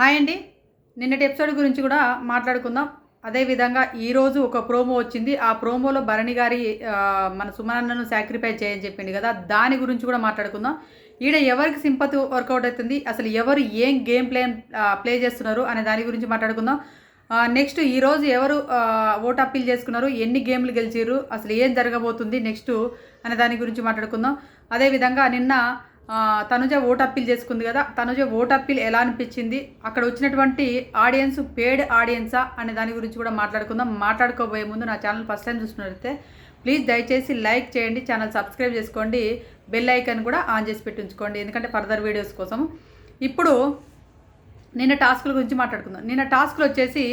Hi అండి. నిన్నటి episode గురించి కూడా మాట్లాడుకుందాం. అదేవిధంగా ఈరోజు ఒక ప్రోమో వచ్చింది. ఆ ప్రోమోలో భరణి గారి మన సుమనన్నను సాక్రిఫైస్ చేయని చెప్పింది కదా, దాని గురించి కూడా మాట్లాడుకుందాం. ఈడ ఎవరికి సింపతి వర్కౌట్ అవుతుంది, అసలు ఎవరు ఏం గేమ్ ప్లే చేస్తున్నారు అనే దాని గురించి మాట్లాడుకుందాం. నెక్స్ట్ ఈరోజు ఎవరు ఓట్ అప్పీల్ చేసుకున్నారు, ఎన్ని గేమ్లు గెలిచారు, అసలు ఏం జరగబోతుంది నెక్స్ట్ అనే దాని గురించి మాట్లాడుకుందాం. అదేవిధంగా నిన్న తనుజ ఓట్ అప్పీల్ చేసుకుంది కదా, తనుజ ఓట్ అప్పీల్ ఎలా అనిపించింది, అక్కడ వచ్చినటువంటి ఆడియన్స్ పేడ్ ఆడియన్సా అనే దాని గురించి కూడా మాట్లాడుకుందాం. మాట్లాడుకోబోయే ముందు నా ఛానల్ ఫస్ట్ టైం చూసినట్లయితే ప్లీజ్ దయచేసి లైక్ చేయండి, ఛానల్ సబ్స్క్రైబ్ చేసుకోండి, బెల్ ఐకాన్ కూడా ఆన్ చేసి పెట్టి ఉంచుకోండి, ఎందుకంటే ఫర్దర్ వీడియోస్ కోసం. ఇప్పుడు నిన్న టాస్క్ల గురించి మాట్లాడుకుందాం. నిన్న టాస్క్లు వచ్చేసి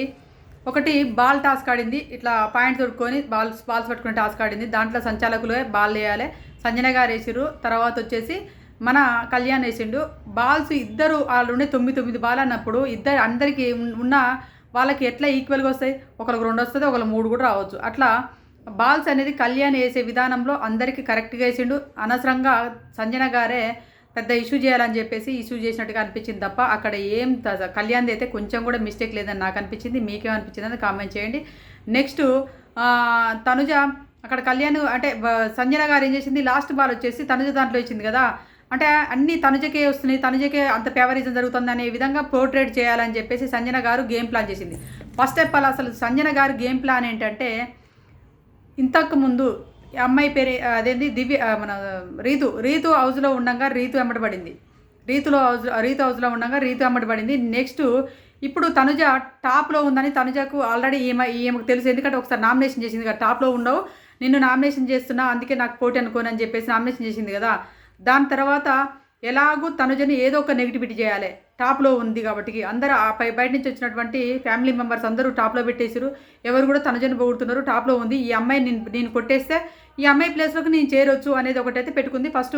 ఒకటి బాల్ టాస్క్ ఆడింది, ఇట్లా పాయింట్ తొడుక్కొని బాల్స్ పట్టుకునే టాస్క్ ఆడింది. దాంట్లో సంచాలకులే బాల్ వేయాలి, సంజన గారు వేసిరు. తర్వాత వచ్చేసి మన కళ్యాణ్ వేసిండు. బాల్స్ ఇద్దరు వాళ్ళు ఉండే 9 బాల్ అన్నప్పుడు ఇద్దరు అందరికీ ఉన్న వాళ్ళకి ఎట్లా ఈక్వల్గా వస్తాయి, ఒకరికి 2 వస్తుంది, ఒకరికి 3 కూడా రావచ్చు. అట్లా బాల్స్ అనేది కళ్యాణ్ వేసే విధానంలో అందరికీ కరెక్ట్గా వేసిండు. అనవసరంగా సంజన గారే పెద్ద ఇష్యూ చేయాలని చెప్పేసి ఇష్యూ చేసినట్టుగా అనిపించింది తప్ప అక్కడ ఏం కళ్యాణ్ది అయితే కొంచెం కూడా మిస్టేక్ లేదని నాకు అనిపించింది. మీకేమనిపించింది అని కామెంట్ చేయండి. నెక్స్ట్ తనుజ అక్కడ కళ్యాణ్ అంటే సంజన గారు ఏం చేసింది, లాస్ట్ బాల్ వచ్చేసి తనుజ దాంట్లో ఇచ్చింది కదా, అంటే అన్ని తనుజకే వస్తున్నాయి, తనుజకే అంత ఫేవరిజం జరుగుతుంది అనే విధంగా పోర్ట్రేట్ చేయాలని చెప్పేసి సంజన గారు గేమ్ ప్లాన్ చేసింది. ఫస్ట్ ఆఫ్ ఆల్ అసలు సంజన గారు గేమ్ ప్లాన్ ఏంటంటే, ఇంతకు ముందు అమ్మాయి పేరు అదేంటి మన రీతు హౌస్లో ఉండగా రీతు ఎమ్మటపడింది, రీతు హౌస్లో ఉండగా రీతు ఎమ్మటపడింది. నెక్స్ట్ ఇప్పుడు తనుజ టాప్లో ఉందని తనుజకు ఆల్రెడీ ఈమెకు తెలుసు, ఎందుకంటే ఒకసారి నామినేషన్ చేసింది కదా, టాప్లో ఉండవు నిన్ను నామినేషన్ చేస్తున్నా అందుకే నాకు పోటీ అనుకోని అని చెప్పేసి నామినేషన్ చేసింది కదా. దాని తర్వాత ఎలాగూ తనుజని ఏదో ఒక నెగిటివిటీ చేయాలి, టాప్లో ఉంది కాబట్టి అందరూ బయట నుంచి వచ్చినటువంటి ఫ్యామిలీ మెంబర్స్ అందరూ టాప్లో పెట్టేసారు. ఎవరు కూడా తనుజని పొగుడుతున్నారు, టాప్లో ఉంది, ఈ అమ్మాయి నేను కొట్టేస్తే ఈ అమ్మాయి ప్లేస్లోకి నేను చేరొచ్చు అనేది ఒకటైతే పెట్టుకుంది. ఫస్ట్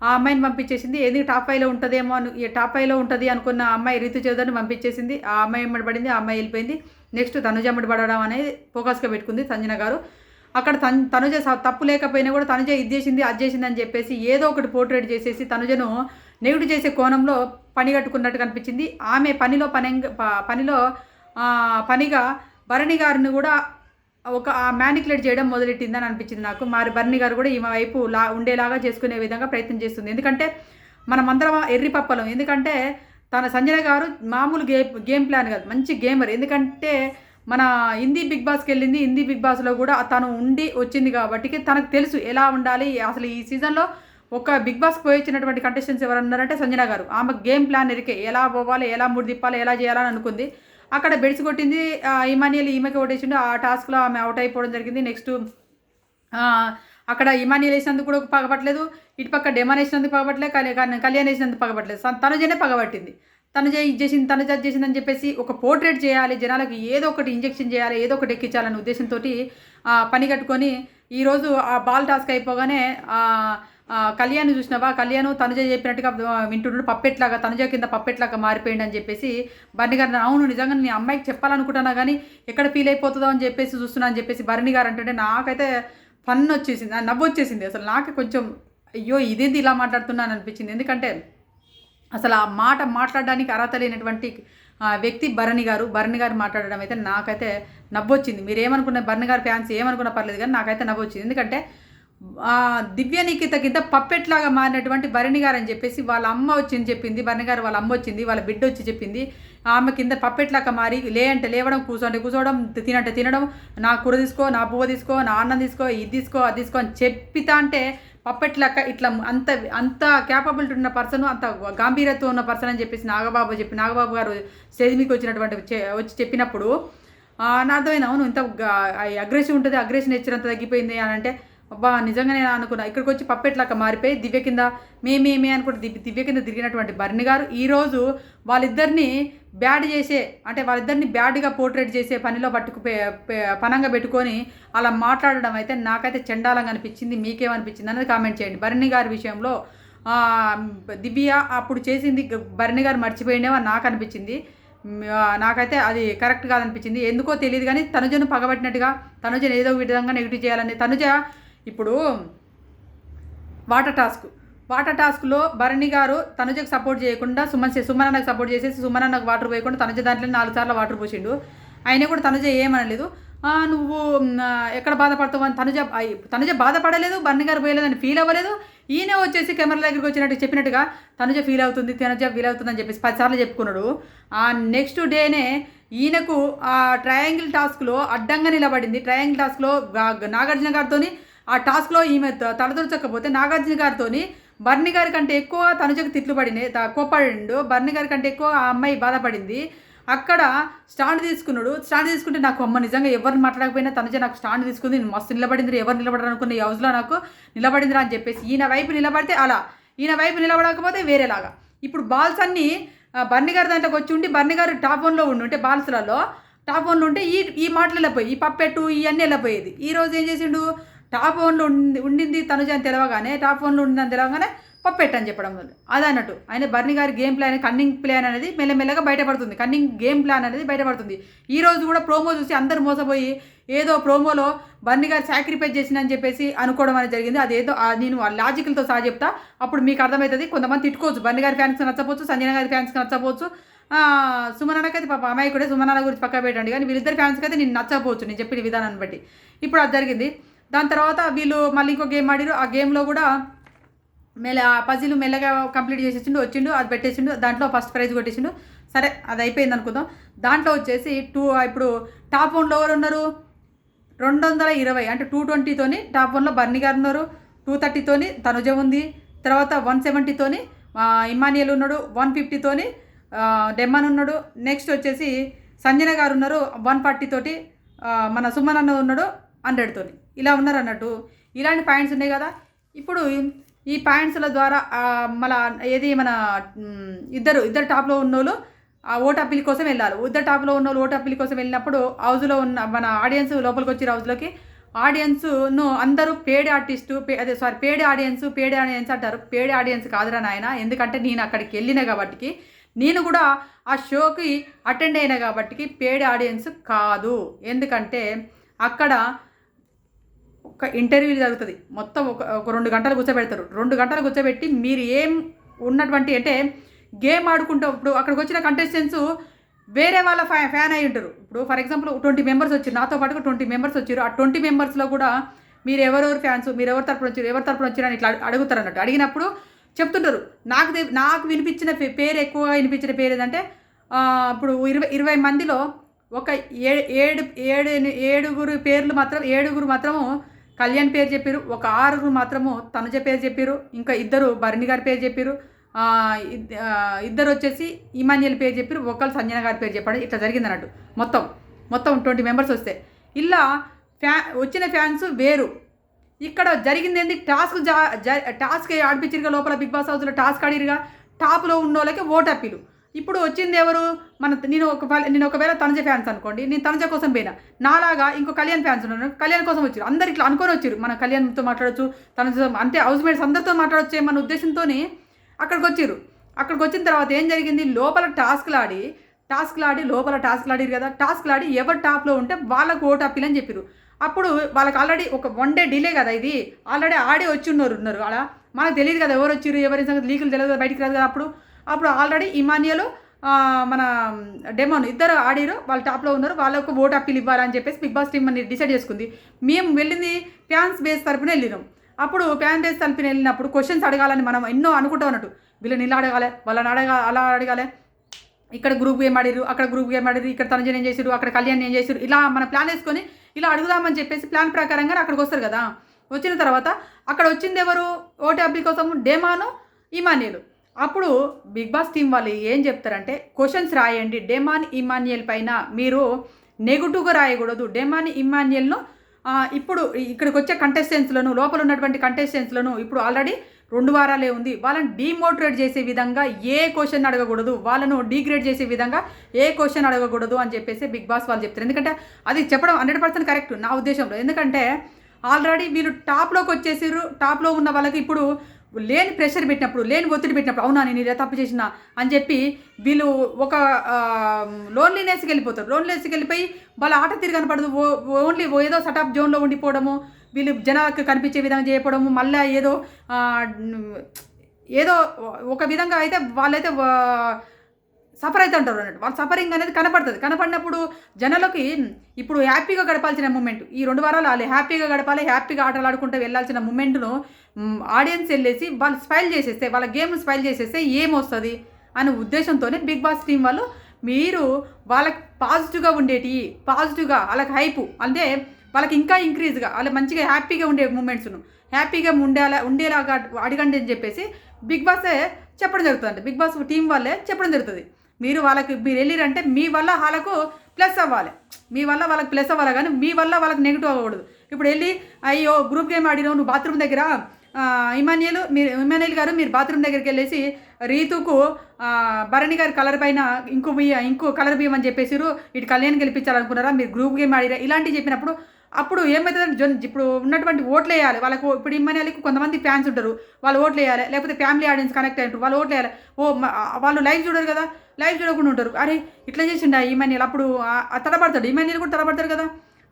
ఆ అమ్మాయిని పంపించేసింది, ఏది టాప్ 5లో ఉంటుందేమో టాప్ 5లో ఉంటుంది అనుకున్న అమ్మాయి రీతు చౌదరిని పంపించేసింది. ఆ అమ్మాయి ఎమ్మడిపడింది, ఆ అమ్మాయి వెళ్ళిపోయింది. నెక్స్ట్ తనుజ ఎమ్మడిపడడం అనేది ఫోకస్గా పెట్టుకుంది సంజన గారు. అక్కడ తనుజ తప్పు లేకపోయినా కూడా తనుజ ఇది చేసింది అది చేసింది అని చెప్పేసి ఏదో ఒకటి పోర్ట్రేట్ చేసేసి తనుజను నెగిటివ్ చేసే కోణంలో పని కట్టుకున్నట్టు కనిపించింది. ఆమె పనిలో పనిగా భరణి గారిని కూడా ఒక మ్యానికులేట్ చేయడం మొదలెట్టిందని అనిపించింది నాకు. మరి భరణి గారు కూడా ఈమె వైపు ఉండేలాగా చేసుకునే విధంగా ప్రయత్నం చేస్తుంది. ఎందుకంటే మనమందరం ఎర్రిపప్పలం, ఎందుకంటే తన సంజన గారు మామూలు గేమ్ ప్లాన్ కాదు, మంచి గేమర్. ఎందుకంటే మన హిందీ బిగ్ బాస్కి వెళ్ళింది, హిందీ బిగ్ బాస్లో కూడా తను ఉండి వచ్చింది కాబట్టి తనకు తెలుసు ఎలా ఉండాలి. అసలు ఈ సీజన్లో ఒక బిగ్ బాస్కి పోయి వచ్చినటువంటి కంటెస్టెంట్స్ ఎవరన్నారంటే సంజన గారు. ఆమె గేమ్ ప్లాన్ ఎరికే, ఎలా పోవాలి, ఎలా ముడి తిప్పాలి, ఎలా చేయాలని అనుకుంది. అక్కడ బెడిసి కొట్టింది. ఇమానియల్ ఈమెకి ఓటేసిండు, ఆ టాస్క్లో ఆమె అవుట్ అయిపోవడం జరిగింది. నెక్స్ట్ అక్కడ ఇమానియల్ వేసినందుకు కూడా పగపట్టలేదు, ఇటుపక్క డెమాన్ వేసినందుకు పగపట్టలేదు, కళ్యాణ్ వేసినందుకు పగపట్టలేదు, తనుజనే పగబట్టింది. తనుజ ఇది చేసింది, తనుజ అది చేసిందని చెప్పేసి ఒక పోర్ట్రేట్ చేయాలి, జనాలకు ఏదో ఒకటి ఇంజెక్షన్ చేయాలి, ఏదో ఒకటి ఎక్కించాలనే ఉద్దేశంతో పని కట్టుకొని ఈరోజు ఆ బాల్ టాస్క్ అయిపోగానే కళ్యాణ్ చూసినావా, కళ్యాణ్ తనుజ చెప్పినట్టుగా వింటున్నాడు, పప్పెట్లాగా తనుజ కింద పప్పెట్లాగా మారిపోయింది అని చెప్పేసి భరణి గారు, అవును నిజంగా నీ అమ్మాయికి చెప్పాలనుకుంటున్నా కానీ ఎక్కడ ఫీల్ అయిపోతుందో అని చెప్పేసి చూస్తున్నా అని చెప్పేసి భరణి గారు అంటే నాకైతే ఫన్ వచ్చేసింది, నవ్వు వచ్చేసింది. అసలు నాకు కొంచెం అయ్యో ఇదేంది ఇలా మాట్లాడుతున్నాను అనిపించింది. ఎందుకంటే అసలు ఆ మాట మాట్లాడడానికి అర్హత లేనటువంటి వ్యక్తి భరణి గారు మాట్లాడడం అయితే నాకైతే నవ్వొచ్చింది. మీరు ఏమనుకున్న భరణి గారి ఫ్యాన్స్ ఏమనుకున్నా పర్లేదు కానీ నాకైతే నవ్వొచ్చింది. ఎందుకంటే దివ్య నిఖిత కింద పప్పెట్లాగా మారినటువంటి భరణి గారు అని చెప్పేసి వాళ్ళ అమ్మ వచ్చింది చెప్పింది, భరణి గారు వాళ్ళ అమ్మ వచ్చింది, వాళ్ళ బిడ్డ వచ్చి చెప్పింది, ఆమె కింద పప్పెట్లాగా మారి అంటే లేవడం, కూర్చోవడం, తినంటే తినడం, నా కూర తీసుకో, నా పువ్వు తీసుకో, నా అన్నం తీసుకో, ఇది తీసుకో అది తీసుకో అని చెప్పితా అంటే పప్పెట్లాక ఇట్లా అంత క్యాపబిలిటీ ఉన్న పర్సన్, అంత గాంభీర్యత్వం ఉన్న పర్సన్ అని చెప్పేసి నాగబాబు గారు స్టేజ్ మీకు వచ్చి చెప్పినప్పుడు నా అర్థమైంది, అవును ఇంత అగ్రెసివ్ ఉంటుంది, అగ్రెషన్ నేచర్ అంత తగ్గిపోయింది అని అంటే అబ్బా నిజంగా నేను అనుకున్నా. ఇక్కడికి వచ్చి పప్పెట్లాక మారిపోయి దివ్య కింద మేమేమే అనుకుంటే దివ్య కింద తిరిగినటువంటి భరణి గారు ఈరోజు వాళ్ళిద్దరిని బ్యాడ్ చేసే, అంటే వాళ్ళిద్దరిని బ్యాడ్గా పోర్ట్రేట్ చేసే పనిలో పనంగా పెట్టుకొని అలా మాట్లాడడం అయితే నాకైతే చండాలంగా అనిపించింది. మీకేమనిపించింది అనేది కామెంట్ చేయండి. భరణి గారి విషయంలో దివ్య అప్పుడు చేసింది భరణి గారు మర్చిపోయిందేమో నాకు అనిపించింది. నాకైతే అది కరెక్ట్ కాదనిపించింది. ఎందుకో తెలియదు కానీ తనుజను పగబట్టినట్టుగా తనుజను ఏదో విధంగా నెగిటివ్ చేయాలని తనుజ ఇప్పుడు వాటర్ వాటర్ టాస్క్లో భరణి గారు తనుజకు సపోర్ట్ చేయకుండా సుమనన్నకు సపోర్ట్ చేసేసి సుమనన్నకు వాటర్ పోయకుండా తనుజ దాంట్లో 4 సార్లు వాటర్ పోసిండు. అయినా కూడా తనుజ ఏమనలేదు. నువ్వు ఎక్కడ బాధపడతావు అని తనుజ బాధపడలేదు, భరణి గారు పోయలేదని ఫీల్ అవ్వలేదు. ఈయన వచ్చేసి కెమెరా దగ్గరికి వచ్చినట్టు చెప్పినట్టుగా తనుజ ఫీల్ అవుతుంది అని చెప్పేసి 10 సార్లు చెప్పుకున్నాడు. ఆ నెక్స్ట్ డేనే ఈయనకు ఆ ట్రయాంగిల్ టాస్క్లో అడ్డంగా నిలబడింది. ట్రయాంగిల్ టాస్క్లో నాగార్జున గారితో ఆ టాస్క్లో ఈమె తలదొరచకపోతే నాగార్జున గారితో భరణి గారి కంటే ఎక్కువ తనుజకు తిట్లు పడినాయి, కోప్పడిండు. భరణి గారి కంటే ఎక్కువ ఆ అమ్మాయి బాధపడింది. అక్కడ స్టాండ్ తీసుకుంటే నాకు అమ్మ నిజంగా ఎవరిని మాట్లాడకపోయినా తనుజ నాకు స్టాండ్ తీసుకుంది, నేను మస్తు నిలబడింది, ఎవరు నిలబడరు అనుకున్న ఈ హౌస్లో నాకు నిలబడిందిరా అని చెప్పేసి ఈయన వైపు నిలబడితే అలా, ఈయన వైపు నిలబడకపోతే వేరేలాగా. ఇప్పుడు బాల్స్ అన్నీ భరణి గారి దాంట్లోకి వచ్చి ఉండి భరణి గారు టాప్ 1లో ఉంటే బాల్స్లలో టాప్ 1లో ఉంటే ఈ మాటలు వెళ్ళిపోయి ఈ పప్పెట్టు ఇవన్నీ వెళ్ళిపోయేది. ఈరోజు ఏం చేసిండు, టాప్ 1లో ఉండింది తనుజ అని తెలవగానే టాప్ 1లో ఉండిందని తెలవగానే పప్పెట్ అని చెప్పడం వల్ల అది అన్నట్టు ఆయన భరణి గారి గేమ్ ప్లాన్ కన్నింగ్ ప్లాన్ అనేది మెల్లమెల్లగా బయటపడుతుంది. కన్నింగ్ గేమ్ ప్లాన్ అనేది బయటపడుతుంది. ఈ రోజు కూడా ప్రోమో చూసి అందరు మోసపోయి ఏదో ప్రోమోలో భరణి గారు సాక్రిఫైస్ చేసిందని చెప్పేసి అనుకోవడం అనేది జరిగింది. అదేదో నేను లాజికల్తో సహా చెప్తా, అప్పుడు మీకు అర్థమవుతుంది. కొంతమంది తిట్టుకోవచ్చు, భరణి గారి ఫ్యాన్స్కి నచ్చపోవచ్చు, సంజన గారి ఫ్యాన్స్కి నచ్చపోవచ్చు, సుమనన్నకి అయితే పాప అమ్మాయి కూడా సుమనన్న గురించి పక్క పెట్టండి, కానీ వీళ్ళిద్దరు ఫ్యాన్స్కి అయితే నేను నచ్చకపోవచ్చు నేను చెప్పిన విధానాన్ని బట్టి. ఇప్పుడు అది జరిగింది. దాని తర్వాత వీళ్ళు మళ్ళీ ఇంకో గేమ్ ఆడిరు. ఆ గేమ్లో కూడా ఆ పజిల్ మెల్లగా కంప్లీట్ చేసేసిండు, వచ్చిండు, అది పెట్టేసిండు, దాంట్లో ఫస్ట్ ప్రైజ్ కొట్టేసిండు. సరే అది అయిపోయింది అనుకుందాం. దాంట్లో వచ్చేసి ఇప్పుడు టాప్ 1లో ఎవరు ఉన్నారు, 220 అంటే 220తోని టాప్ 1లో భరణి గారు ఉన్నారు, 230తోని తనుజ ఉంది, తర్వాత 170తోని ఇమానియల్ ఉన్నాడు, 150తోని డెమ్మన్ ఉన్నాడు, నెక్స్ట్ వచ్చేసి సంజన గారు ఉన్నారు, 140తోటి మన సుమనన్న ఉన్నాడు, 100తోని. ఇలా ఉన్నారు అన్నట్టు. ఇలాంటి పాయింట్స్ ఉన్నాయి కదా. ఇప్పుడు ఈ పాయింట్స్ల ద్వారా మన ఇద్దరు టాప్లో ఉన్నోళ్ళు ఆ ఓటు అప్పీల్ కోసం వెళ్ళాలి. ఇద్దరు టాప్లో ఉన్నోళ్ళు ఓటు అప్పీల్ కోసం వెళ్ళినప్పుడు హౌస్లో ఉన్న మన ఆడియన్స్ లోపలికి వచ్చారు. హౌస్లోకి ఆడియన్స్ను అందరూ పేడ్ ఆడియన్స్ అంటారు. పేడ్ ఆడియన్స్ కాదురా నాయన, ఎందుకంటే నేను అక్కడికి వెళ్ళిన కాబట్టి, నేను కూడా ఆ షోకి అటెండ్ అయినా కాబట్టి పేడ్ ఆడియన్స్ కాదు. ఎందుకంటే అక్కడ ఒక ఇంటర్వ్యూ జరుగుతుంది, మొత్తం ఒక 2 గంటలు కూర్చోబెడతారు. 2 గంటలు కూర్చోబెట్టి మీరు ఏం ఉన్నటువంటి అంటే గేమ్ ఆడుకుంటప్పుడు అక్కడికి వచ్చిన కంటెస్టెంట్స్ వేరే వాళ్ళ ఫ్యాన్ అయి ఉంటారు. ఇప్పుడు ఫర్ ఎగ్జాంపుల్ 20 మెంబర్స్ వచ్చారు, నాతో పాటుగా 20 మెంబర్స్ వచ్చారు. ఆ 20 మెంబర్స్లో కూడా మీరు ఎవరెవరు ఫ్యాన్స్, మీరు ఎవరి తరపున వచ్చారు అని ఇట్లా అడుగుతారు అన్నట్టు. అడిగినప్పుడు చెప్తుంటారు. నాకు వినిపించిన పేరు ఎక్కువగా వినిపించిన పేరు ఏదంటే ఇప్పుడు 20 మందిలో ఒక 7 పేర్లు మాత్రము కళ్యాణ్ పేరు చెప్పారు, ఒక 6 మాత్రము తనుజ పేరు చెప్పారు, ఇంకా 2 భరణి గారి పేరు చెప్పారు, 2 వచ్చేసి ఇమాన్యుయల్ పేరు చెప్పారు, ఒకళ్ళు సంజన గారి పేరు చెప్పాడు. ఇట్లా జరిగింది అన్నట్టు. మొత్తం 20 మెంబర్స్ వస్తే ఇలా వచ్చిన ఫ్యాన్స్ వేరు. ఇక్కడ జరిగింది ఏంటి, టాస్క్ ఆడిపించిరుగా లోపల బిగ్ బాస్ హౌస్లో టాస్క్ ఆడిరుగా, టాప్లో ఉన్న వాళ్ళకి ఓటు అప్పీలు. ఇప్పుడు వచ్చింది ఎవరు, నేను ఒకవేళ తనుజ ఫ్యాన్స్ అనుకోండి, నేను తనుజ కోసం పోయినా, నాలాగా ఇంకో కళ్యాణ్ ఫ్యాన్స్ ఉన్నారు, కళ్యాణ్ కోసం వచ్చారు. అందరు ఇట్లా అనుకొని వచ్చారు, మన కళ్యాణ్తో మాట్లాడచ్చు, తనుజ అంటే హౌస్ మేట్స్ అందరితో మాట్లాడచ్చు ఏమన్న ఉద్దేశంతో అక్కడికి వచ్చారు. అక్కడికి వచ్చిన తర్వాత ఏం జరిగింది, లోపల టాస్క్లు ఆడిరు కదా, టాస్క్లు ఆడి ఎవరు టాప్లో ఉంటే వాళ్ళకు ఓటు అప్పీల్ అని చెప్పారు. అప్పుడు వాళ్ళకి ఆల్రెడీ ఒక 1 డే డిలే కదా, ఇది ఆల్రెడీ ఆడి వచ్చి ఉన్నారు అలా మనకు తెలియదు కదా ఎవరు వచ్చారు, ఎవరి సంగతి లీకులు తెలియదు కదా, బయటికి రాదు కదా. అప్పుడు ఆల్రెడీ ఇమాన్యుయల్ మన డెమోన్ 2 ఆడిరు, వాళ్ళు టాప్లో ఉన్నారు, వాళ్ళకు ఓటు అప్పీల్ ఇవ్వాలని చెప్పేసి బిగ్ బాస్ టీమ్ అని డిసైడ్ చేసుకుంది. మేము వెళ్ళింది ఫ్యాన్స్ బేస్ తరపున వెళ్ళినాం. అప్పుడు ఫ్యాన్ బేస్ తరపున వెళ్ళినప్పుడు క్వశ్చన్స్ అడగాలని మనం ఎన్నో అనుకుంటాం అన్నట్టు. వీళ్ళని ఇలా అడగాలి, వాళ్ళని అలా అడగాలి, ఇక్కడ గ్రూప్ ఏం ఆడిరు, అక్కడ గ్రూప్ ఏం ఆడిరు, ఇక్కడ తనుజ ఏం చేసారు, అక్కడ కళ్యాణ్ ఏం చేసారు, ఇలా మన ప్లాన్ వేసుకొని ఇలా అడుగుదామని చెప్పేసి ప్లాన్ ప్రకారంగా అక్కడికి వస్తారు కదా. వచ్చిన తర్వాత అక్కడ వచ్చింది ఎవరు, ఓటు అప్పీల్ కోసం డెమాను, ఇమాన్యుయల్. అప్పుడు బిగ్ బాస్ టీం వాళ్ళు ఏం చెప్తారంటే, క్వశ్చన్స్ రాయండి, డెమాన్ ఇమాన్యుయల్ పైన మీరు నెగిటివ్గా రాయకూడదు. డెమాన్ ఇమాన్యుయల్ను ఇప్పుడు ఇక్కడికి వచ్చే కంటెస్టెంట్స్లను, లోపల ఉన్నటువంటి కంటెస్టెంట్స్లను ఇప్పుడు ఆల్రెడీ 2 వారాలే ఉంది, వాళ్ళని డీమోటివేట్ చేసే విధంగా ఏ క్వశ్చన్ అడగకూడదు, వాళ్ళను డీగ్రేడ్ చేసే విధంగా ఏ క్వశ్చన్ అడగకూడదు అని చెప్పేసి బిగ్ బాస్ వాళ్ళు చెప్తారు. ఎందుకంటే అది చెప్పడం 100% కరెక్ట్ నా ఉద్దేశంలో. ఎందుకంటే ఆల్రెడీ వీళ్ళు టాప్లోకి వచ్చేసారు, టాప్లో ఉన్న వాళ్ళకి ఇప్పుడు లేని ప్రెషర్ పెట్టినప్పుడు, లేని ఒత్తిడి పెట్టినప్పుడు, అవునా నేను ఇలా తప్పు చేసిన అని చెప్పి వీళ్ళు ఒక లోన్లీనెస్కి వెళ్ళిపోతారు. లోన్లీనెస్కి వెళ్ళిపోయి వాళ్ళ ఆట తిరగనపడదు, ఓన్లీ ఏదో సటాప్ జోన్లో ఉండిపోవడము, వీళ్ళు జనాలకు కనిపించే విధంగా చేయడము, మళ్ళీ ఏదో ఏదో ఒక విధంగా అయితే వాళ్ళైతే సఫర్ అయితే ఉంటారు అన్నట్టు. వాళ్ళ సఫరింగ్ అనేది కనపడుతుంది. కనపడినప్పుడు జనాలకి ఇప్పుడు హ్యాపీగా గడపాల్సిన మూమెంట్ ఈ 2 వారాలు వాళ్ళు హ్యాపీగా గడపాలి, హ్యాపీగా ఆటలు ఆడుకుంటూ వెళ్ళాల్సిన మూమెంట్ను ఆడియన్స్ వెళ్ళేసి వాళ్ళు స్పైల్ చేసేస్తే, వాళ్ళ గేమ్ను స్పైల్ చేసేస్తే ఏమొస్తుంది అనే ఉద్దేశంతోనే బిగ్ బాస్ టీం వాళ్ళు మీరు వాళ్ళకి పాజిటివ్గా ఉండేటివి, పాజిటివ్గా వాళ్ళకి హైపు అంటే వాళ్ళకి ఇంకా ఇంక్రీజ్గా వాళ్ళ మంచిగా హ్యాపీగా ఉండే మూమెంట్స్ను హ్యాపీగా ఉండేలాగా అడగండి అని చెప్పేసి బిగ్ బాసే చెప్పడం జరుగుతుంది. బిగ్ బాస్ టీం వాళ్ళే చెప్పడం జరుగుతుంది. మీరు వెళ్ళిరంటే మీ వల్ల వాళ్ళకు ప్లస్ అవ్వాలి, మీ వల్ల వాళ్ళకి ప్లస్ అవ్వాలి, కానీ మీ వల్ల వాళ్ళకి నెగిటివ్ అవ్వకూడదు. ఇప్పుడు వెళ్ళి అయ్యో గ్రూప్ గేమ్ ఆడినావు నువ్వు బాత్రూమ్ దగ్గర ఇమానియల్ గారు మీరు బాత్రూమ్ దగ్గరికి వెళ్ళేసి రీతుకు భరణి గారి కలర్ పైన ఇంకో కలర్ బియ్యం అని చెప్పేసారు, ఇటు కళ్యాణ్ గెలిపించాలనుకున్నారా, మీరు గ్రూప్ గేమ్ ఆడిరా ఇలాంటివి చెప్పినప్పుడు అప్పుడు ఏమవుతుందంటే ఇప్పుడు ఉన్నటువంటి ఓట్లు వేయాలి వాళ్ళకు. ఇప్పుడు ఇమ్మనేళ్ళకి కొంతమంది ఫ్యాన్స్ ఉంటారు, వాళ్ళు ఓట్లు వేయాలి, లేకపోతే ఫ్యామిలీ ఆడియన్స్ కనెక్ట్ అయ్యారు వాళ్ళు ఓట్లు వేయాలి. వాళ్ళు లైవ్ చూడరు కదా, లైవ్ చూడకుండా ఉంటారు. అరే ఇట్లా చేసిండా ఇమానియల్, అప్పుడు తడబడతాడు, ఇమానియల్ కూడా తడబడతాడు కదా,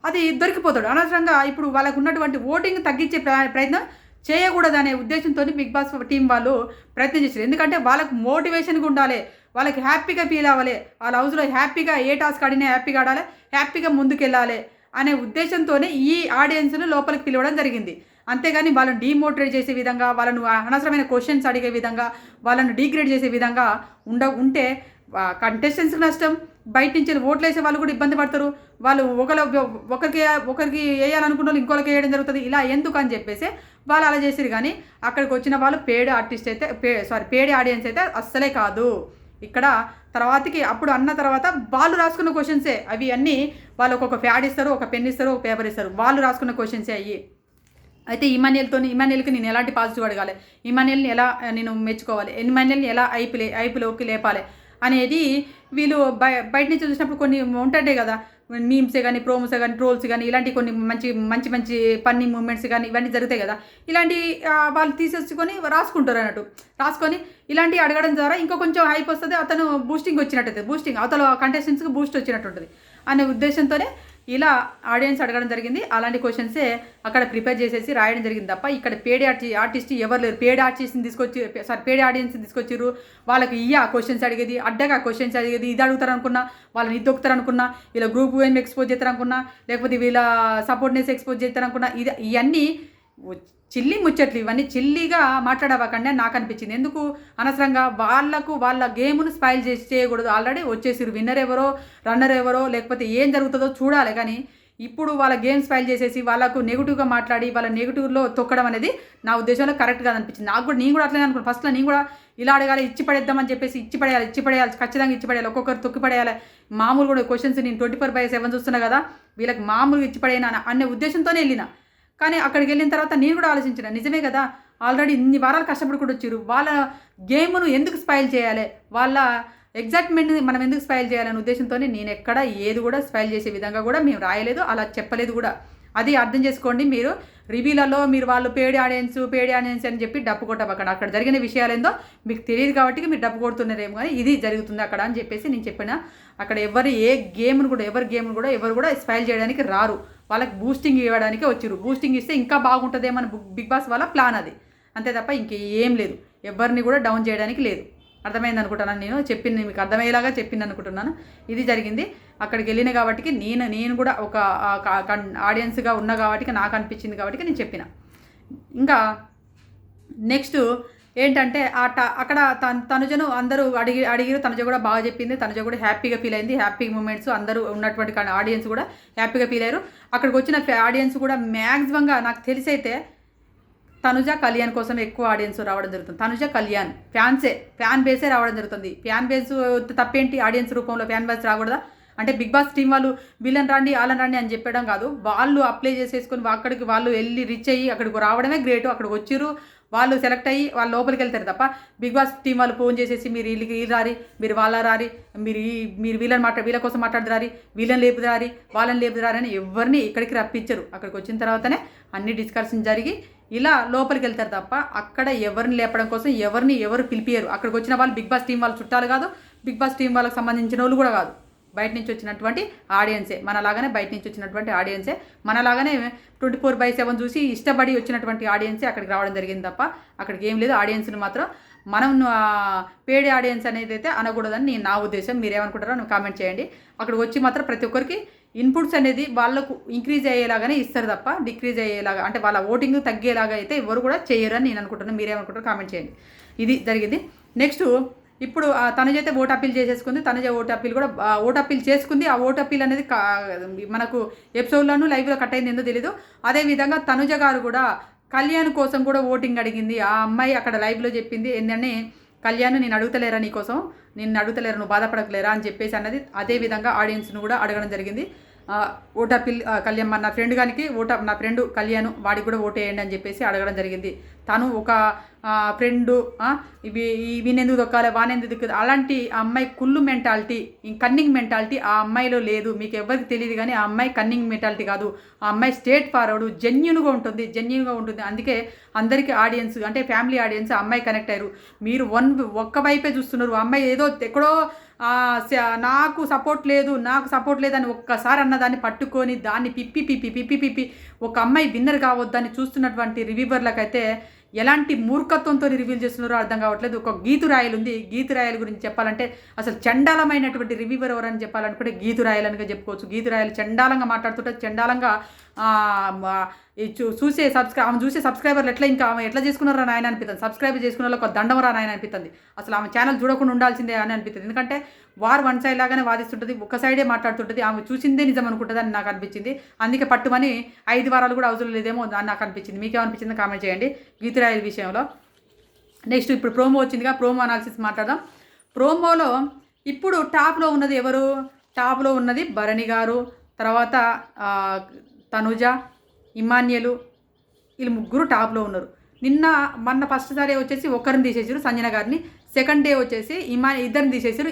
అది దొరికిపోతాడు అనవసరంగా. ఇప్పుడు వాళ్ళకు ఉన్నటువంటి ఓటింగ్ తగ్గించే ప్రయత్నం చేయకూడదనే ఉద్దేశంతో బిగ్ బాస్ టీం వాళ్ళు ప్రయత్నం చేశారు. ఎందుకంటే వాళ్ళకు మోటివేషన్గా ఉండాలి, వాళ్ళకి హ్యాపీగా ఫీల్ అవ్వాలి, వాళ్ళ హౌస్లో హ్యాపీగా ఏ టాస్క్ ఆడినా హ్యాపీగా ఆడాలి, హ్యాపీగా ముందుకెళ్ళాలి అనే ఉద్దేశంతోనే ఈ ఆడియన్స్ను లోపలికి పిలవడం జరిగింది. అంతేగాని వాళ్ళని డీమోటివేట్ చేసే విధంగా, వాళ్ళను అనవసరమైన క్వశ్చన్స్ అడిగే విధంగా, వాళ్ళను డీగ్రేడ్ చేసే విధంగా ఉంటే కంటెస్టెంట్స్కి నష్టం, బయట నుంచి ఓట్లు వేసే వాళ్ళు కూడా ఇబ్బంది పడతారు. వాళ్ళు ఒకరికి వేయాలనుకున్న వాళ్ళు ఇంకొకరికి వేయడం జరుగుతుంది. ఇలా ఎందుకు అని చెప్పేసి వాళ్ళు అలా చేసారు. కానీ అక్కడికి వచ్చిన వాళ్ళు పేడ్ ఆడియన్స్ అయితే అస్సలే కాదు. ఇక్కడ తర్వాతకి అప్పుడు అన్న తర్వాత వాళ్ళు రాసుకున్న క్వశ్చన్సే అవి అన్నీ. వాళ్ళు ఒక్కొక్క ప్యాడ్ ఇస్తారు, ఒక పెన్ ఇస్తారు, ఒక పేపర్ ఇస్తారు, వాళ్ళు రాసుకున్న క్వశ్చన్సే అయ్యి. అయితే ఇమానియల్కి నేను ఎలాంటి పాజిటివ్ అడగాలి, ఇమానియల్ని ఎలా నేను మెచ్చుకోవాలి, ఇమానియల్ని ఎలా ఐపీలోకి లేపాలి అనేది వీళ్ళు బయట నుంచి చూసినప్పుడు కొన్ని ఉంటాయి కదా, మీమ్సే కానీ, ప్రోమోసే కానీ, ట్రోల్స్ కానీ, ఇలాంటి కొన్ని మంచి ఫన్నీ మూమెంట్స్ కానీ ఇవన్నీ జరుగుతాయి కదా. ఇలాంటి వాళ్ళు తీసేసుకొని రాసుకుంటారు అన్నట్టు. రాసుకొని ఇలాంటివి అడగడం ద్వారా ఇంకా కొంచెం హైప్ వస్తుంది, అతను బూస్టింగ్ వచ్చినట్టు, అవతల కంటెస్టెంట్స్కి బూస్ట్ వచ్చినట్టు ఉంటుంది అనే ఉద్దేశంతోనే ఇలా ఆడియన్స్ అడగడం జరిగింది. అలాంటి క్వశ్చన్సే అక్కడ ప్రిపేర్ చేసేసి రాయడం జరిగింది తప్ప ఇక్కడ పేడ్ ఆర్టిస్ట్ ఎవరు లేరు. పేడ్ ఆడియన్స్ని తీసుకొచ్చారు, వాళ్ళకి క్వశ్చన్స్ అడిగేది, అడ్డగా క్వశ్చన్స్ అడిగేది, ఇది అడుగుతారు అనుకున్నా, వాళ్ళని ఇది దొక్కుతారు అనుకున్నా, ఇలా గ్రూప్ ఏం ఎక్స్పోజ్ చేస్తారు అనుకున్నా, లేకపోతే వీళ్ళ సపోర్ట్నెస్ ఎక్స్పోజ్ చేస్తారు అనుకున్నా, ఇవన్నీ చిల్లి ముచ్చట్లు, ఇవన్నీ చిల్లిగా మాట్లాడవకండి నాకు అనిపించింది. ఎందుకు అనవసరంగా వాళ్ళ గేమ్ను స్పైల్ చేయకూడదు. ఆల్రెడీ వచ్చేసారు, విన్నర్ ఎవరో రన్నర్ ఎవరో లేకపోతే ఏం జరుగుతుందో చూడాలి. కానీ ఇప్పుడు వాళ్ళ గేమ్ స్పైల్ చేసేసి వాళ్ళకు నెగిటివ్గా మాట్లాడి వాళ్ళ నెగిటివ్లో తొక్కడం అనేది నా ఉద్దేశంలో కరెక్ట్ కాదు అనిపించింది. నేను కూడా అట్లనే అనుకున్నాను. ఫస్ట్లో నేను కూడా ఇలా అడగాలి, ఇచ్చి పడేద్దామని చెప్పేసి ఇచ్చి పడేయాలి, ఖచ్చితంగా ఇచ్చి పడేయాలి, ఒక్కొక్కరు తొక్కి పడేయాలి. మామూలు కూడా క్వశ్చన్స్ నేను 24/7 చూస్తున్నా కదా, వీళ్ళకి మామూలుగా ఇచ్చి పడేయనా అనే ఉద్దేశంతోనే వెళ్ళిన. కానీ అక్కడికి వెళ్ళిన తర్వాత నేను కూడా ఆలోచించిన, నిజమే కదా, ఆల్రెడీ ఇన్ని వారాలు కష్టపడి కూడా వచ్చారు, వాళ్ళ గేమ్ను ఎందుకు స్పైల్ చేయాలి, వాళ్ళ ఎగ్జైట్మెంట్ని మనం ఎందుకు స్పైల్ చేయాలనే ఉద్దేశంతోనే నేను ఎక్కడ ఏది కూడా స్పైల్ చేసే విధంగా కూడా మేము రాయలేదు, అలా చెప్పలేదు కూడా. అది అర్థం చేసుకోండి. మీరు రివ్యూలలో మీరు వాళ్ళు పేడ్ ఆడియన్స్ అని చెప్పి డప్పు కొట్టబక్కడ అక్కడ జరిగిన విషయాలేందో మీకు తెలియదు కాబట్టి మీరు డప్పు కొడుతున్నారేమో, కానీ ఇది జరుగుతుంది అక్కడ అని చెప్పేసి నేను చెప్పిన. అక్కడ ఎవరు గేమ్ను కూడా ఎవరు కూడా స్పైల్ చేయడానికి రారు, వాళ్ళకి బూస్టింగ్ ఇవ్వడానికే వచ్చారు. బూస్టింగ్ ఇస్తే ఇంకా బాగుంటుందేమని బిగ్ బాస్ వాళ్ళ ప్లాన్ అది, అంతే తప్ప ఇంకేం లేదు. ఎవరిని కూడా డౌన్ చేయడానికి లేదు. అర్థమైంది అనుకుంటున్నాను, నేను చెప్పింది మీకు అర్థమయ్యేలాగా చెప్పింది అనుకుంటున్నాను. ఇది జరిగింది. అక్కడికి వెళ్ళిన కాబట్టి నేను కూడా ఒక ఆడియన్స్గా ఉన్నా కాబట్టి నాకు అనిపించింది కాబట్టి నేను చెప్పిన. ఇంకా నెక్స్ట్ ఏంటంటే అక్కడ తనుజను అందరూ అడిగిరు, తనుజ కూడా బాగా చెప్పింది, తనుజ కూడా హ్యాపీగా ఫీల్ అయింది. హ్యాపీ మూమెంట్స్ అందరూ ఉన్నటువంటి ఆడియన్స్ కూడా హ్యాపీగా ఫీల్ అయ్యారు. అక్కడికి వచ్చిన ఆడియన్స్ కూడా మ్యాక్సిమంగా నాకు తెలిసైతే తనుజ కళ్యాణ్ కోసం ఎక్కువ ఆడియన్స్ రావడం జరుగుతుంది. తనుజ కళ్యాణ్ ఫ్యాన్ బేసే రావడం జరుగుతుంది. ఫ్యాన్ బేస్ తప్పేంటి, ఆడియన్స్ రూపంలో ఫ్యాన్ బేస్ రాకూడదా అంటే బిగ్ బాస్ టీం వాళ్ళు వీళ్ళని రండి వాళ్ళని రండి అని చెప్పడం కాదు, వాళ్ళు అప్లై చేసేసుకొని అక్కడికి వాళ్ళు వెళ్ళి రీచ్ అయ్యి అక్కడికి రావడమే గ్రేటు. అక్కడికి వచ్చిర్రు, వాళ్ళు సెలెక్ట్ అయ్యి వాళ్ళు లోపలికి వెళ్తారు తప్ప బిగ్ బాస్ టీం వాళ్ళు ఫోన్ చేసేసి మీరు వీళ్ళకి రారి, మీరు వాళ్ళ రారి, మీరు వీళ్ళ కోసం మాట్లాడరారి, వీళ్ళని లేపుదారి, వాళ్ళని లేపుదారి అని ఎవరిని ఇక్కడికి రప్పించరు. అక్కడికి వచ్చిన తర్వాతనే అన్ని డిస్కషన్ జరిగి ఇలా లోపలికి వెళ్తారు తప్ప అక్కడ ఎవరిని లేపడం కోసం ఎవరు పిలిపియరు. అక్కడికి వచ్చిన వాళ్ళు బిగ్ బాస్ టీం వాళ్ళు చుట్టాలు కాదు, బిగ్ బాస్ టీం వాళ్ళకి సంబంధించిన వాళ్ళు కూడా కాదు, బయట నుంచి వచ్చినటువంటి ఆడియన్సే. మనలాగానే బయట నుంచి వచ్చినటువంటి ఆడియన్సే, మనలాగానే 24/7 చూసి ఇష్టపడి వచ్చినటువంటి ఆడియన్సే అక్కడికి రావడం జరిగింది తప్ప అక్కడికి ఏం లేదు. ఆడియన్స్ని మాత్రం మనం పేడ్ ఆడియన్స్ అనేది అయితే అనకూడదని నా ఉద్దేశం. మీరేమనుకుంటారో నువ్వు కామెంట్ చేయండి. అక్కడికి వచ్చి మాత్రం ప్రతి ఒక్కరికి ఇన్పుట్స్ అనేది వాళ్ళకు ఇంక్రీజ్ అయ్యేలాగానే ఇస్తారు తప్ప డిక్రీజ్ అయ్యేలాగా అంటే వాళ్ళ ఓటింగ్ తగ్గేలాగా అయితే ఎవరు కూడా చేయరని నేను అనుకుంటున్నాను. మీరేమనుకుంటారో కామెంట్ చేయండి. ఇది జరిగింది. నెక్స్ట్ ఇప్పుడు తనుజ అయితే ఓట్ అప్పీల్ చేసేసుకుంది. తనుజ ఓట్ అప్పీల్ కూడా ఓట్ అప్పీల్ చేసుకుంది. ఆ ఓట్ అప్పీల్ అనేది మనకు ఎపిసోడ్లోనూ లైవ్లో కట్ అయింది ఏందో తెలీదు. అదేవిధంగా తనుజ గారు కూడా కళ్యాణ్ కోసం కూడా ఓటింగ్ అడిగింది. ఆ అమ్మాయి అక్కడ లైవ్లో చెప్పింది ఏంటంటే కళ్యాణ్ నేను అడుగుతలేరా నీకోసం, నిన్ను అడుగుతలేరా, నువ్వు బాధపడకలేరా అని చెప్పేసి అన్నది. అదేవిధంగా ఆడియన్స్ను కూడా అడగడం జరిగింది. ఓట్ అప్పీల్ కళ్యాణ్ నా ఫ్రెండ్ గానికి నా ఫ్రెండ్ కళ్యాణ్ వాడికి కూడా ఓటు వేయండి అని చెప్పేసి అడగడం జరిగింది. తను ఒక ఫ్రెండు వీనెందుకు దొక్కాలి వానెందుకు దొక్కదు అలాంటి అమ్మాయి కుళ్ళు మెంటాలిటీ కన్నింగ్ మెంటాలిటీ ఆ అమ్మాయిలో లేదు. మీకు ఎవరికి తెలియదు కానీ ఆ అమ్మాయి కన్నింగ్ మెంటాలిటీ కాదు. ఆ అమ్మాయి స్ట్రేట్ ఫార్వర్డ్ జెన్యున్గా ఉంటుంది. అందుకే అందరికీ ఆడియన్స్ అంటే ఫ్యామిలీ ఆడియన్స్ ఆ అమ్మాయి కనెక్ట్ అయ్యారు. మీరు ఒక్క వైపే చూస్తున్నారు. ఆ అమ్మాయి ఏదో ఎక్కడో నాకు సపోర్ట్ లేదని ఒక్కసారి అన్నదాన్ని పట్టుకొని దాన్ని పిప్పి ఒక అమ్మాయి విన్నర్ కావద్దని చూస్తున్నటువంటి రివ్యూవర్లకైతే ఎలాంటి మూర్ఖత్వంతో రివ్యూలు చేస్తున్నారో అర్థం కావట్లేదు. ఒక గీతురాయలు ఉంది. గీతురాయల గురించి చెప్పాలంటే అసలు చండాలమైనటువంటి రివ్యూవర్ ఎవరని చెప్పాలనుకుంటే గీతురాయలనిగా చెప్పుకోవచ్చు. గీతురాయలు చండాలంగా మాట్లాడుతుంటే చండాలంగా ఆమె చూసే సబ్స్క్రైబర్లు ఆమె ఎట్లా చేసుకున్నారా నాయన అనిపిస్తుంది. సబ్స్క్రైబ్ చేసుకున్న వాళ్ళకి ఒక దండమరా నాయన అనిపిస్తుంది. అసలు ఆమె ఛానల్ చూడకుండా ఉండాల్సిందే అని అనిపిస్తుంది. ఎందుకంటే వారు వన్ సైడ్ లాగానే వాదిస్తుంటుంది, ఒక సైడే మాట్లాడుతుంటుంది. ఆమె చూసిందే నిజం అనుకుంటుంది అని నాకు అనిపించింది. అందుకే పట్టుమని 5 వారాలు కూడా అవసరం లేదేమో అని నాకు అనిపించింది. మీకేమనిపించిందో కామెంట్ చేయండి గీతురాయల విషయంలో. నెక్స్ట్ ఇప్పుడు ప్రోమో వచ్చిందిగా, ప్రోమో అనాలిసిస్ మాట్లాడదాం. ప్రోమోలో ఇప్పుడు టాప్లో ఉన్నది ఎవరు? టాప్లో ఉన్నది భరణి గారు, తర్వాత తనుజ, ఇమాన్యులు, వీళ్ళు ముగ్గురు టాప్లో ఉన్నారు. మొన్న ఫస్ట్ సారి వచ్చేసి ఒకరిని తీసేసారు సంజన గారిని. సెకండ్ డే వచ్చేసి ఇద్దరిని తీసేసారు.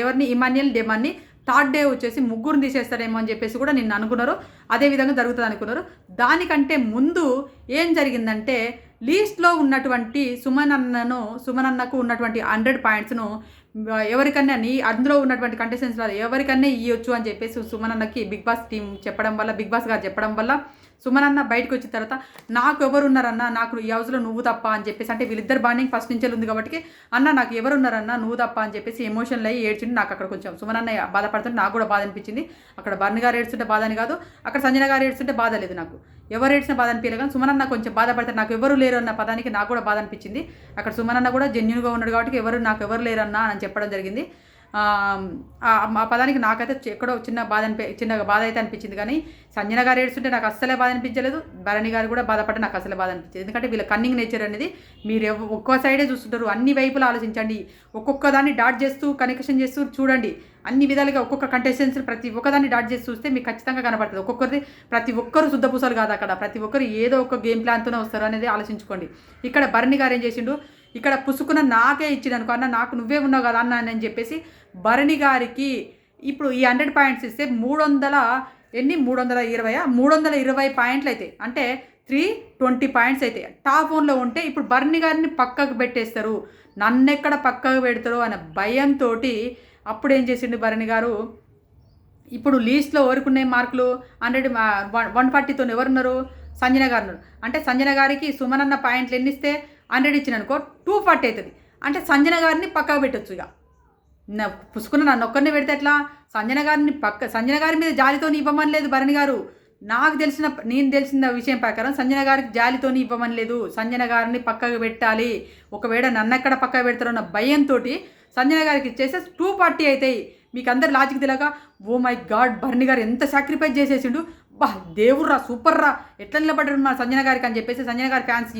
ఎవరిని? ఇమాన్యుల్ డెమాన్ని. థర్డ్ డే వచ్చేసి ముగ్గురిని తీసేస్తారేమో అని చెప్పేసి కూడా నిన్న అనుకున్నారు. అదేవిధంగా జరుగుతుంది అనుకున్నారు. దానికంటే ముందు ఏం జరిగిందంటే లీస్ట్లో ఉన్నటువంటి సుమనన్నకు ఉన్నటువంటి 100 పాయింట్స్ను ఎవరికన్నా అందులో ఉన్నటువంటి కంటెస్టెంట్స్ ఎవరికన్నా ఇవ్వచ్చు అని చెప్పేసి సుమనన్నకి బిగ్ బాస్ టీం చెప్పడం వల్ల, బిగ్ బాస్ గారు చెప్పడం వల్ల సుమనన్న బయటకు వచ్చిన తర్వాత నాకు ఎవరున్నారన్నా, నాకు ఈ హౌస్లో నువ్వు తప్ప అని చెప్పేసి, అంటే వీళ్ళిద్దరు బాండింగ్ ఫస్ట్ నుంచే ఉంది కాబట్టి అన్న నాకు ఎవరున్నారన్నా నువ్వు తప్ప అని చెప్పేసి ఎమోషనల్ అయ్యి ఏడ్చింది. నాకు అక్కడ కొంచెం సుమనన్న బాధపడుతుంటే నాకు కూడా బాధ అనిపించింది. అక్కడ భరణి గారు ఏడ్చుంటే బాధ అని కాదు, అక్కడ సంజన గారు ఏడ్చుంటే బాధ లేదు. నాకు ఎవరు ఏడ్చిన బాధ అనిపించలేదు కానీ సుమనన్న కొంచెం బాధపడితే నాకు ఎవరు లేరు అన్న పదానికి నాకు కూడా బాధ అనిపించింది. అక్కడ సుమనన్న కూడా జెన్యున్గా ఉన్నాడు కాబట్టి నాకు ఎవరు లేరన్నా అని చెప్పడం జరిగింది. ఆ పదానికి నాకైతే ఎక్కడో చిన్న బాధ అయితే అనిపించింది. కానీ సంజన గారు ఏడుస్తుంటే నాకు అస్సలే బాధ అనిపించలేదు. భరణి గారు కూడా బాధపడితే నాకు అసలే బాధ అనిపించలేదు. ఎందుకంటే వీళ్ళ కన్నింగ్ నేచర్ అనేది మీరు ఒక్కో సైడే చూస్తుంటారు. అన్ని వైపులు ఆలోచించండి. ఒక్కొక్క దాన్ని డాట్ చేస్తూ కనెక్షన్ చేస్తూ చూడండి. అన్ని విధాలుగా ఒక్కొక్క కంటెస్టెంట్స్ ప్రతి ఒక్కదాన్ని డాట్ చేసి చూస్తే మీకు ఖచ్చితంగా కనపడుతుంది. ప్రతి ఒక్కరు శుద్ధపూసలు కాదు. అక్కడ ప్రతి ఒక్కరు ఏదో ఒక గేమ్ ప్లాన్తోనే వస్తారు అనేది ఆలోచించుకోండి. ఇక్కడ భరణి గారు ఏం చేసిండు, ఇక్కడ పుసుకున్న నాకే ఇచ్చింది అనుకో అన్న, నాకు నువ్వే ఉన్నావు కదా అన్న అని చెప్పేసి భరణి గారికి ఇప్పుడు ఈ 100 పాయింట్స్ ఇస్తే 320 పాయింట్లు అయితే అంటే 320 పాయింట్స్ అయితే టాప్ 1లో ఉంటే ఇప్పుడు భరణి గారిని పక్కకు పెట్టేస్తారు. నన్నెక్కడ పక్కకు పెడతారో అనే భయంతో అప్పుడు ఏం చేసిండు భరణి గారు, ఇప్పుడు లీస్ట్లో ఎవరుకునే మార్కులు 140తో ఎవరున్నారు? సంజన గారు ఉన్నారు. అంటే సంజన గారికి సుమనన్న పాయింట్లు ఎన్ని ఇస్తే 100 ఇచ్చిన అనుకో 240 అవుతుంది. అంటే సంజన గారిని పక్కకు పెట్టచ్చు. ఇక పుసుకున్న నన్ను ఒక్కరిని పెడితే ఎట్లా? సంజన గారి మీద జాలితో ఇవ్వమని లేదు భరణి గారు. నేను తెలిసిన విషయం ప్రకారం సంజన గారికి జాలితో ఇవ్వమని లేదు. సంజన గారిని పక్కకు పెట్టాలి. ఒకవేళ నన్నెక్కడ పక్కకు పెడతారో అన్న భయంతో సంజన గారికి ఇచ్చేస్తే 240 అవుతాయి. మీకు అందరు లాజిక్ తెలియక oh my God Bharani garu ఎంత సాక్రిఫైస్ చేసేసిండు, దేవుర్రా సూపర్రా ఎట్లా నిలబడ్డారు మా సంజన గారికి అని చెప్పేసి సంజన గారి ఫ్యాన్స్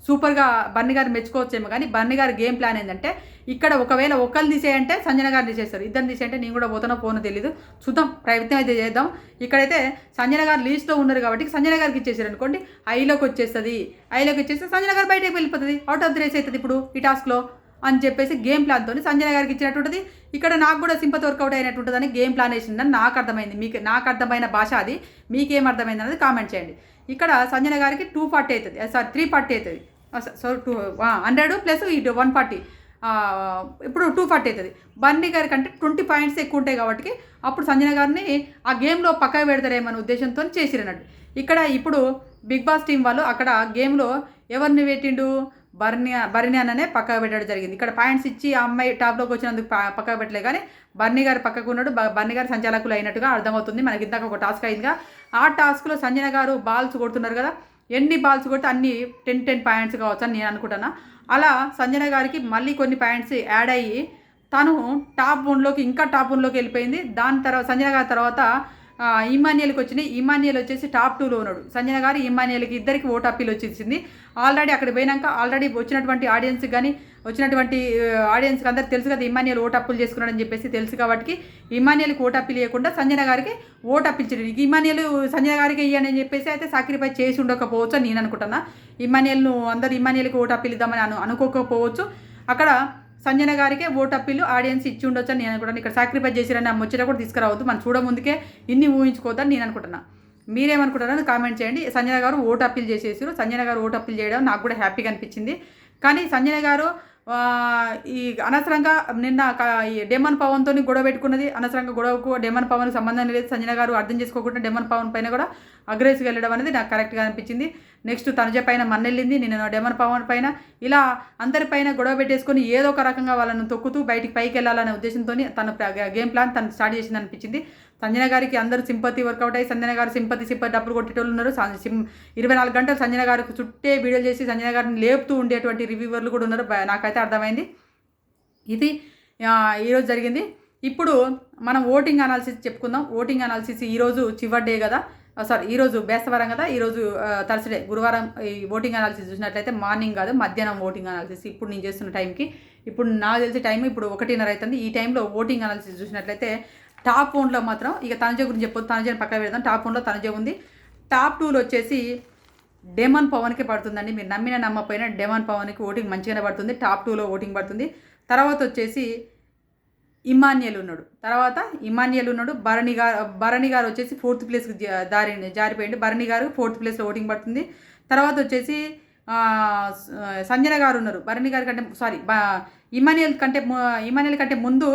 సూపర్గా భరణి గారు మెచ్చుకోవచ్చేమో. కానీ భరణి గారి గేమ్ ప్లాన్ ఏంటంటే ఇక్కడ ఒకవేళ ఒకళ్ళు తీసేయంటే సంజన గారిని తీసేస్తారు, ఇద్దరు తీసేయంటే నేను కూడా పోనో తెలీదు, చూద్దాం, ప్రయత్నం అయితే చేద్దాం. ఇక్కడైతే సంజన గారు లీస్ట్లో ఉన్నారు కాబట్టి సంజన గారికి ఇచ్చేసారు అనుకోండి, ఐలోకి వచ్చేస్తే సంజన గారు బయటకు వెళ్ళిపోతుంది, అవుట్ ఆఫ్ ది రేస్ అవుతుంది ఇప్పుడు ఈ టాస్క్లో అని చెప్పేసి గేమ్ ప్లాన్తో సంజన గారికి ఇచ్చినట్టుంటుంది. ఇక్కడ నాకు కూడా సింపతి వర్కౌట్ అయినట్టుంటుందని గేమ్ ప్లాన్ వేసిందని నాకు అర్థమైంది. నాకు అర్థమైన భాష అది, మీకేం అర్థమైంది అనేది కామెంట్ చేయండి. ఇక్కడ సంజన గారికి 240 అవుతుంది, 340 అవుతుంది. సో 100 ప్లస్ 140 ఇప్పుడు 240 అవుతుంది. బన్నీ గారి కంటే 20 పాయింట్స్ ఎక్కువ ఉంటాయి కాబట్టి అప్పుడు సంజన గారిని ఆ గేమ్లో పక్కకు పెడతారేమనే ఉద్దేశంతో చేసిరన్నట్టు. ఇక్కడ ఇప్పుడు బిగ్ బాస్ టీం వాళ్ళు అక్కడ గేమ్లో ఎవరిని పెట్టిండు? బర్నీ అన్ననే పక్కకు పెట్టడం జరిగింది. ఇక్కడ పాయింట్స్ ఇచ్చి ఆ అమ్మాయి టాప్లోకి వచ్చినందుకు పక్కకు పెట్టలే, కానీ బర్నీ గారు పక్కకు ఉన్నాడు. బర్నీ గారు సంచాలకులు అయినట్టుగా అర్థమవుతుంది మనకి. ఇందాక ఒక టాస్క్ అయిందిగా, ఆ టాస్క్లో సంజన గారు బాల్స్ కొడుతున్నారు కదా, ఎన్ని బాల్స్ కొడితే అన్ని 10 పాయింట్స్ కావచ్చు అని నేను అనుకుంటున్నా. అలా సంజన గారికి మళ్ళీ కొన్ని పాయింట్స్ యాడ్ అయ్యి తను టాప్ 1లోకి ఇంకా టాప్ 1లోకి వెళ్ళిపోయింది. దాని తర్వాత సంజన గారి తర్వాత ఇమాన్యుయల్కి వచ్చినాయి. ఇమాన్యుయల్ వచ్చేసి టాప్ 2లో ఉన్నాడు. సంజన గారు ఇమాన్యుయల్కి ఇద్దరికి ఓటు అప్పీల్ వచ్చేసింది. ఆల్రెడీ అక్కడ పోయినాక ఆల్రెడీ వచ్చినటువంటి ఆడియన్స్కి కానీ వచ్చినటువంటి ఆడియన్స్కి అందరికి తెలుసు కదా ఇమాన్యుయల్ ఓటు అప్పులు చేసుకున్నాడని చెప్పేసి తెలుసు. కాబట్టి ఇమాన్యుయల్కి ఓటు అప్పీల్ ఇవ్వకుండా సంజన గారికి ఓటు అప్పించాడు. ఇమాన్యుయల్ సంజన గారికి ఇవ్వని చెప్పేసి అయితే సాక్రిఫైస్ చేసి ఉండకపోవచ్చు అని నేను అనుకుంటున్నా. ఇమాన్యుయల్ను అందరూ ఇమాన్యుయల్కి ఓటు అప్పీల్ ఇద్దామని అనుకోకపోవచ్చు. అక్కడ సంజన గారికే ఓటు అప్పీలు ఆడియన్స్ ఇచ్చి ఉండొచ్చు అని నేను అనుకుంటాను. ఇక్కడ సాక్రిఫైస్ చేసిరని ముచ్చట కూడా తీసుకురావద్దు, మనం చూడముందుకే ఇన్ని ఊహించుకోవద్దని నేను అనుకుంటున్నా. మీరేమనుకుంటారని కామెంట్ చేయండి. సంజన గారు ఓటు అప్పీల్ చేసేసారు. సంజన గారు ఓటు అప్పీల్ చేయడం నాకు కూడా హ్యాపీగా అనిపించింది. కానీ సంజన గారు ఈ అనవసరంగా నిన్న ఈ డెమన్ పవన్తో గొడవ పెట్టుకున్నది. అనవసరంగా గొడవకు డెమన్ పవన్కి సంబంధం లేదు. సంజన గారు అర్థం చేసుకోకుండా డెమన్ పవన్ పైన కూడా అగ్రెసివ్గా వెళ్ళడం అనేది నాకు కరెక్ట్గా అనిపించింది. నెక్స్ట్ తనుజ పైన మన్నెళ్ళింది, నేను డెమన్ పవన్ పైన ఇలా అందరిపైన గొడవ పెట్టేసుకొని ఏదో ఒక రకంగా వాళ్ళను తొక్కుతూ బయటికి పైకి వెళ్ళాలనే ఉద్దేశంతో తన గేమ్ ప్లాన్ తను స్టార్ట్ చేసింది అనిపించింది. సంజన గారికి అందరూ సింపతి వర్కౌట్ అయ్యి సంజన గారు సింపతి డబ్బులు కొట్టేటోళ్ళు ఉన్నారు. 24 గంటలు సంజన గారికి చుట్టే వీడియోలు చేసి సంజన గారిని లేపుతూ ఉండేటువంటి రివ్యూవర్లు కూడా ఉన్నారు. నాకైతే అర్థమైంది. ఇది ఈరోజు జరిగింది. ఇప్పుడు మనం ఓటింగ్ అనాలిసిస్ చెప్పుకుందాం. ఓటింగ్ అనాలిసిస్ ఈరోజు చివరి డే కదా, ఈరోజు బేస్తవారం కదా, ఈరోజు థర్స్డే గురువారం. ఈ ఓటింగ్ అనాలిసిస్ చూసినట్లయితే మార్నింగ్ కాదు మధ్యాహ్నం ఓటింగ్ అనాలిసిస్. ఇప్పుడు నేను చేస్తున్న టైంకి ఇప్పుడు నాకు తెలిసే టైం ఇప్పుడు 1:30 అవుతుంది. ఈ టైంలో ఓటింగ్ అనాలిసిస్ చూసినట్లయితే టాప్ 1లో మాత్రం ఇక తనుజ గురించి చెప్పొద్దు, తనుజని పక్కన పెడదాం. టాప్ 1లో తనుజ ఉంది. టాప్ 2లో వచ్చేసి డెమన్ పవన్కి పడుతుందండి. మీరు నమ్మకపోయినా డెమన్ పవన్కి ఓటింగ్ మంచిగానే పడుతుంది. టాప్ 2లో ఓటింగ్ పడుతుంది. తర్వాత వచ్చేసి ఇమాన్యుయల్ ఉన్నాడు. భరణి గారు వచ్చేసి 4th ప్లేస్కి జారిపోయింది. భరణి గారు 4th ప్లేస్లో ఓటింగ్ పడుతుంది. తర్వాత వచ్చేసి సంజన గారు ఉన్నారు. భరణి గారి కంటే ఇమాన్యుయల్ కంటే ముందు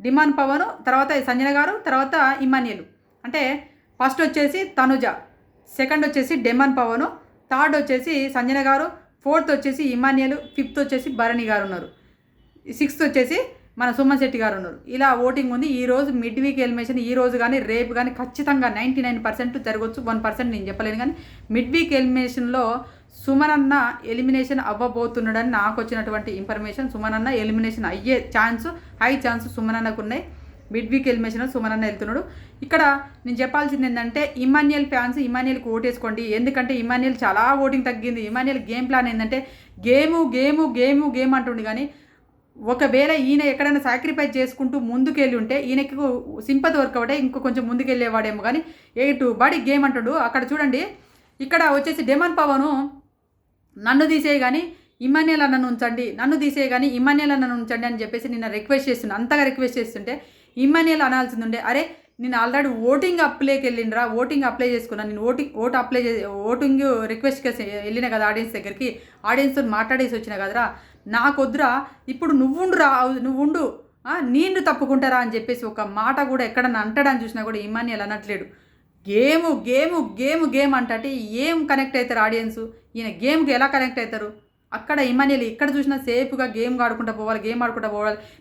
డిమాన్ పవన్, తర్వాత సంజన గారు, తర్వాత ఇమాన్యుయల్. అంటే ఫస్ట్ వచ్చేసి తనుజ, సెకండ్ వచ్చేసి డెమన్ పవన్, థర్డ్ వచ్చేసి సంజన గారు, 4th వచ్చేసి ఇమాన్యుయల్, 5th వచ్చేసి భరణి గారు ఉన్నారు, 6th వచ్చేసి మన సుమన్ శెట్టి గారు ఉన్నారు. ఇలా ఓటింగ్ ఉంది. ఈరోజు మిడ్ వీక్ ఎలిమినేషన్ ఈ రోజు కానీ రేపు కానీ ఖచ్చితంగా 99% జరగవచ్చు. 1% నేను చెప్పలేను. కానీ మిడ్ వీక్ ఎలిమినేషన్లో సుమన్ అన్న ఎలిమినేషన్ అవ్వబోతున్నాడని నాకు వచ్చినటువంటి ఇన్ఫర్మేషన్. సుమన్ అన్న ఎలిమినేషన్ అయ్యే హై ఛాన్స్ సుమన్ అన్నకు ఉన్నాయి. మిడ్ వీక్ ఎలిమినేషన్లో సుమన్ అన్న వెళ్తున్నాడు. ఇక్కడ నేను చెప్పాల్సింది ఏంటంటే ఇమాన్యుయల్ ఫ్యాన్స్ ఇమాన్యుయల్కి ఓటేసుకోండి. ఎందుకంటే ఇమాన్యుయల్ చాలా ఓటింగ్ తగ్గింది. ఇమాన్యుయల్ గేమ్ ప్లాన్ ఏంటంటే గేమ్ అంటుండే. కానీ ఒకవేళ ఈయన ఎక్కడైనా సాక్రిఫైస్ చేసుకుంటూ ముందుకెళ్ళి ఉంటే ఈయనకి సింపతి వర్కౌట్ ఇంకో కొంచెం ముందుకెళ్ళేవాడేమో. కానీ బడి గేమ్ అంటాడు. అక్కడ చూడండి, ఇక్కడ వచ్చేసి డెమన్ పవను నన్ను తీసేయి కానీ ఇమాన్యుయల్ అన్నను ఉంచండి, ఇమాన్యుయల్ అన్నను ఉంచండి అని చెప్పేసి నిన్న రిక్వెస్ట్ చేస్తున్నా. అంతగా రిక్వెస్ట్ చేస్తుంటే ఇమాన్యుయల్ అనాల్సింది ఉండే, అరే నేను ఆల్రెడీ ఓటింగ్ అప్లైకి వెళ్ళినరా, ఓటింగ్ అప్లై చేసుకున్నాను, నేను ఓటింగ్ రిక్వెస్ట్ చేసి వెళ్ళిన కదా ఆడియన్స్ దగ్గరికి, ఆడియన్స్తో మాట్లాడేసి వచ్చిన కదరా, నాకొద్దురా, ఇప్పుడు నువ్వుండు నేను తప్పుకుంటారా అని చెప్పేసి ఒక మాట కూడా ఎక్కడన్నా అంటాడని చూసినా కూడా ఇమాన్యుయల్ అనట్లేడు. గేమ్ అంటే ఏం కనెక్ట్ అవుతారు ఆడియన్స్? ఈయన గేమ్కి ఎలా కనెక్ట్ అవుతారు? అక్కడ ఇమాన్యుయల్ ఎక్కడ చూసినా సేఫ్గా గేమ్ ఆడుకుంటూ పోవాలి.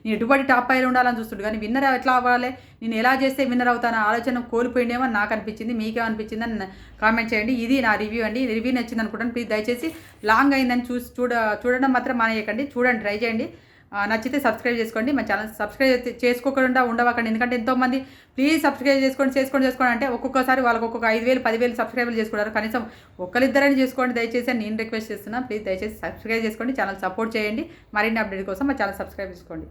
నేను ఎటువంటి టాప్ 5లో ఉండాలని చూస్తుండు. కానీ విన్నర్ ఎట్లా అవ్వాలి, నేను ఎలా చేస్తే విన్నర్ అవుతాను ఆలోచన కోల్పోయిందేమో నాకు అనిపించింది. మీకేమనిపించింది అని కామెంట్ చేయండి. ఇది నా రివ్యూ అండి. రివ్యూ నచ్చింది అనుకుంటాను. ప్లీజ్ దయచేసి లాంగ్ అయిందని చూడడం మాత్రం మానేయకండి. చూడండి, ట్రై చేయండి. నచ్చితే సబ్స్క్రైబ్ చేసుకోండి. మన ఛానల్ సబ్స్క్రైబ్ చేసుకోకుండా ఉండవకండి. ఎందుకంటే ఎంతోమంది ప్లీజ్ సబ్స్క్రైబ్ చేసుకోండి అంటే ఒక్కొక్కసారి వాళ్ళకి ఒక్కొక్క 5,000 10,000 సబ్స్క్రైబర్లు చేసుకుంటారు. కనీసం ఒక్కరిద్దరని చేసుకోండి దయచేసి అని నేను రిక్వెస్ట్ చేస్తున్నాను. ప్లీజ్ దయచేసి సబ్స్క్రైబ్ చేసుకోండి, ఛానల్ సపోర్ట్ చేయండి. మరిన్ని అప్డేట్ కోసం మా ఛానల్ సబ్స్క్రైబ్ చేసుకోండి.